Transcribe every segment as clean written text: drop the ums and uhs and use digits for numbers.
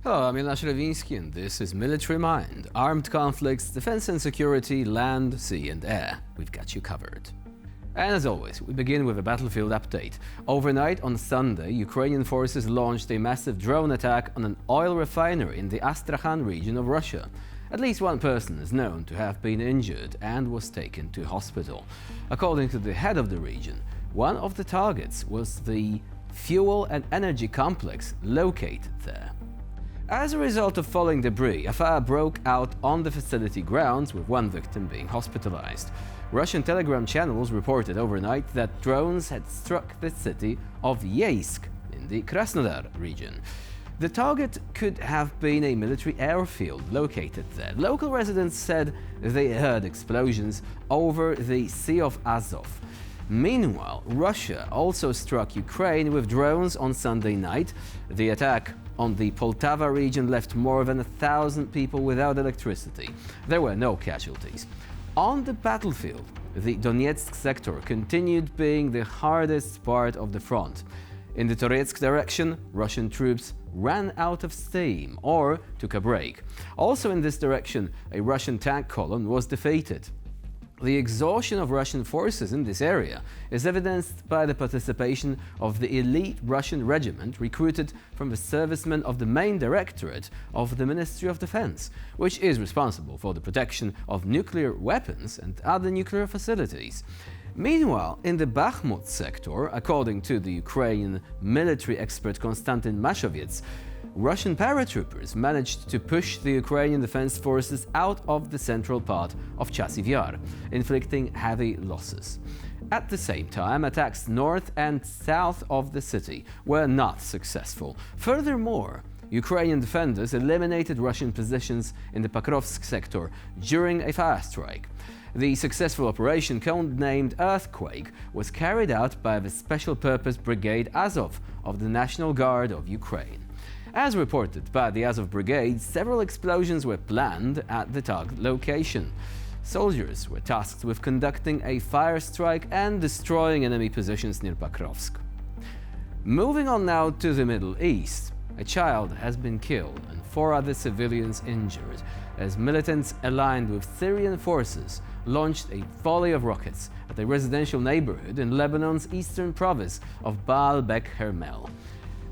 Hello, I'm Milosz Rewiński and this is Military Mind. Armed conflicts, defense and security, land, sea and air. We've got you covered. And as always, we begin with a battlefield update. Overnight on Sunday, Ukrainian forces launched a massive drone attack on an oil refinery in the Astrakhan region of Russia. At least one person is known to have been injured and was taken to hospital. According to the head of the region, one of the targets was the fuel and energy complex located there. As a result of falling debris, a fire broke out on the facility grounds, with one victim being hospitalized. Russian Telegram channels reported overnight that drones had struck the city of Yeysk in the Krasnodar region. The target could have been a military airfield located there. Local residents said they heard explosions over the Sea of Azov. Meanwhile, Russia also struck Ukraine with drones on Sunday night. The attack on the Poltava region left more than 1,000 people without electricity. There were no casualties. On the battlefield, the Donetsk sector continued being the hardest part of the front. In the Toretsk direction, Russian troops ran out of steam or took a break. Also in this direction, a Russian tank column was defeated. The exhaustion of Russian forces in this area is evidenced by the participation of the elite Russian regiment recruited from the servicemen of the main directorate of the Ministry of Defense, which is responsible for the protection of nuclear weapons and other nuclear facilities. Meanwhile, in the Bakhmut sector, according to the Ukrainian military expert Konstantin Mashoviets, Russian paratroopers managed to push the Ukrainian defense forces out of the central part of Chasiv Yar, inflicting heavy losses. At the same time, attacks north and south of the city were not successful. Furthermore, Ukrainian defenders eliminated Russian positions in the Pokrovsk sector during a fire strike. The successful operation, codenamed Earthquake, was carried out by the Special Purpose Brigade Azov of the National Guard of Ukraine. As reported by the Azov Brigade, several explosions were planned at the target location. Soldiers were tasked with conducting a fire strike and destroying enemy positions near Pokrovsk. Moving on now to the Middle East, a child has been killed and 4 other civilians injured as militants aligned with Syrian forces launched a volley of rockets at a residential neighborhood in Lebanon's eastern province of Baalbek Hermel.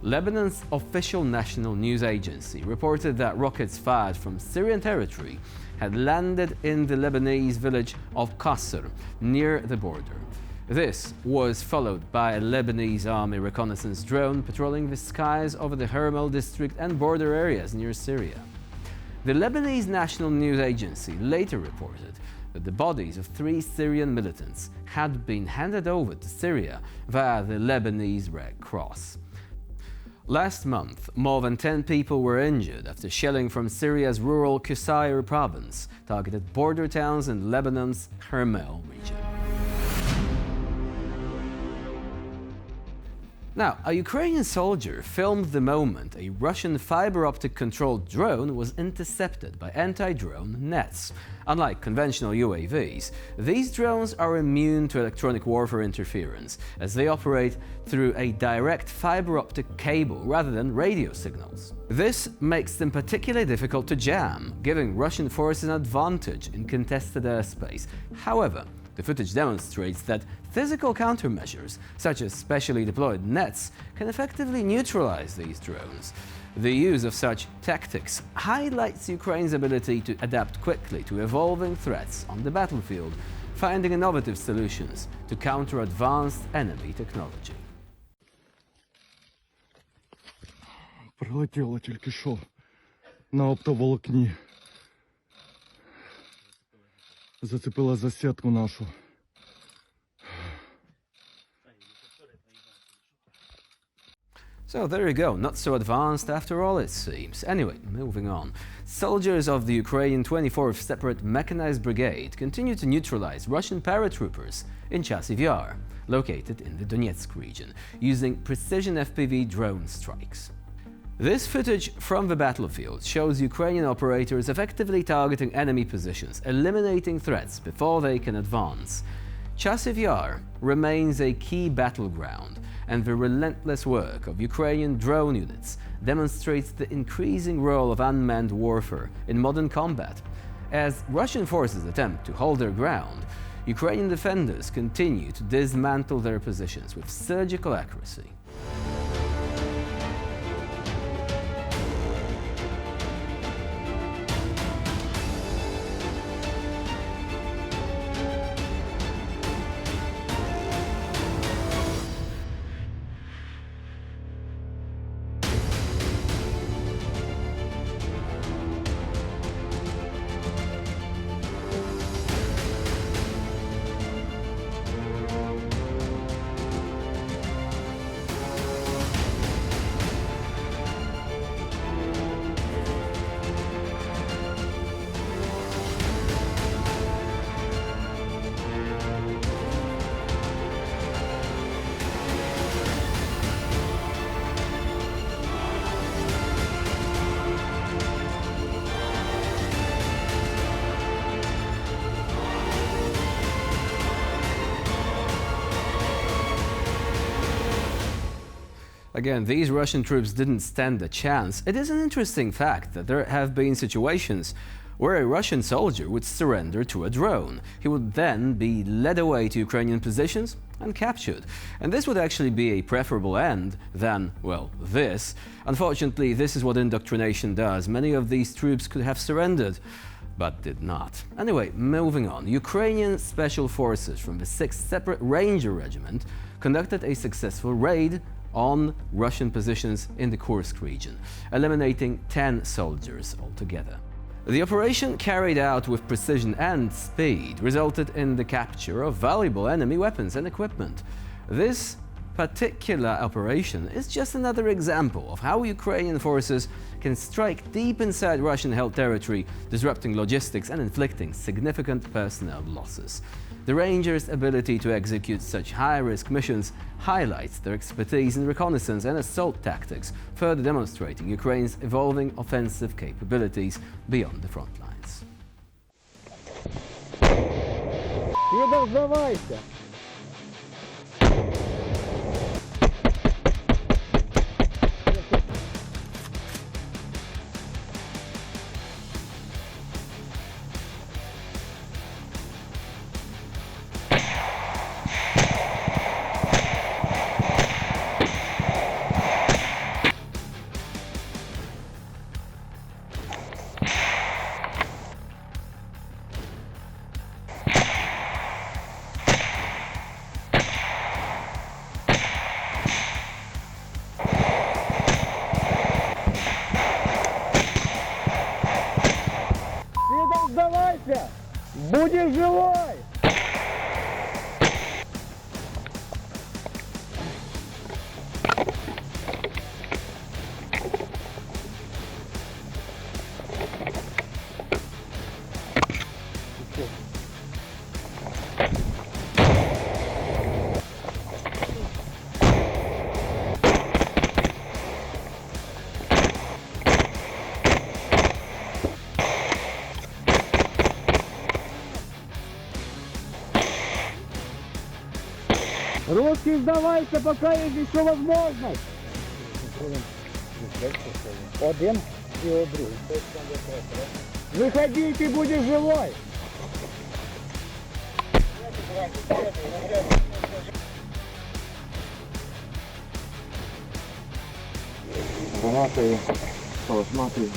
Lebanon's official national news agency reported that rockets fired from Syrian territory had landed in the Lebanese village of Qasr, near the border. This was followed by a Lebanese army reconnaissance drone patrolling the skies over the Hermel district and border areas near Syria. The Lebanese national news agency later reported that the bodies of 3 Syrian militants had been handed over to Syria via the Lebanese Red Cross. Last month, more than 10 people were injured after shelling from Syria's rural Qusayr province targeted border towns in Lebanon's Hermel region. Now, a Ukrainian soldier filmed the moment a Russian fiber-optic controlled drone was intercepted by anti-drone nets. Unlike conventional UAVs, these drones are immune to electronic warfare interference, as they operate through a direct fiber-optic cable rather than radio signals. This makes them particularly difficult to jam, giving Russian forces an advantage in contested airspace. However, the footage demonstrates that physical countermeasures, such as specially deployed nets, can effectively neutralize these drones. The use of such tactics highlights Ukraine's ability to adapt quickly to evolving threats on the battlefield, finding innovative solutions to counter advanced enemy technology. Прилетіло тільки що на оптоволокні. Зацепила за сітку нашу. So there you go, not so advanced after all, it seems. Anyway, moving on. Soldiers of the Ukrainian 24th Separate Mechanized Brigade continue to neutralize Russian paratroopers in Chasiv Yar, located in the Donetsk region, using precision FPV drone strikes. This footage from the battlefield shows Ukrainian operators effectively targeting enemy positions, eliminating threats before they can advance. Chasiv Yar remains a key battleground, and the relentless work of Ukrainian drone units demonstrates the increasing role of unmanned warfare in modern combat. As Russian forces attempt to hold their ground, Ukrainian defenders continue to dismantle their positions with surgical accuracy. Again, these Russian troops didn't stand a chance. It is an interesting fact that there have been situations where a Russian soldier would surrender to a drone. He would then be led away to Ukrainian positions and captured. And this would actually be a preferable end than, well, this. Unfortunately, this is what indoctrination does. Many of these troops could have surrendered, but did not. Anyway, moving on. Ukrainian special forces from the 6th Separate Ranger Regiment conducted a successful raid on Russian positions in the Kursk region, eliminating 10 soldiers altogether. The operation, carried out with precision and speed, resulted in the capture of valuable enemy weapons and equipment. This particular operation is just another example of how Ukrainian forces can strike deep inside Russian-held territory, disrupting logistics and inflicting significant personnel losses. The Rangers' ability to execute such high-risk missions highlights their expertise in reconnaissance and assault tactics, further demonstrating Ukraine's evolving offensive capabilities beyond the front lines. Сдавайся! Будешь живой! Русские, сдавайся, пока есть еще возможность. Один и другой. Выходи, ты будешь живой. Гранаты, смотри.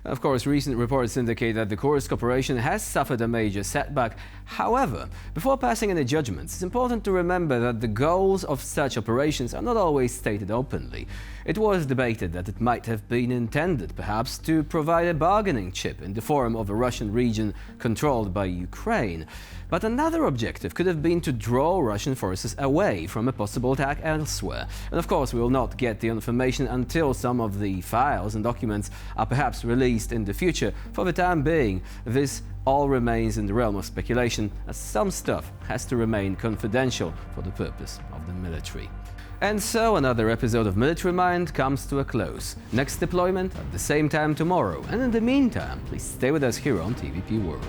Of course, recent reports indicate that the Kursk operation has suffered a major setback. However, before passing any judgments, it's important to remember that the goals of such operations are not always stated openly. It was debated that it might have been intended, perhaps, to provide a bargaining chip in the form of a Russian region controlled by Ukraine. But another objective could have been to draw Russian forces away from a possible attack elsewhere. And of course, we will not get the information until some of the files and documents are perhaps released released in the future. For the time being, this all remains in the realm of speculation, as some stuff has to remain confidential for the purpose of the military. And so another episode of Military Mind comes to a close. Next deployment at the same time tomorrow, and in the meantime, please stay with us here on TVP World.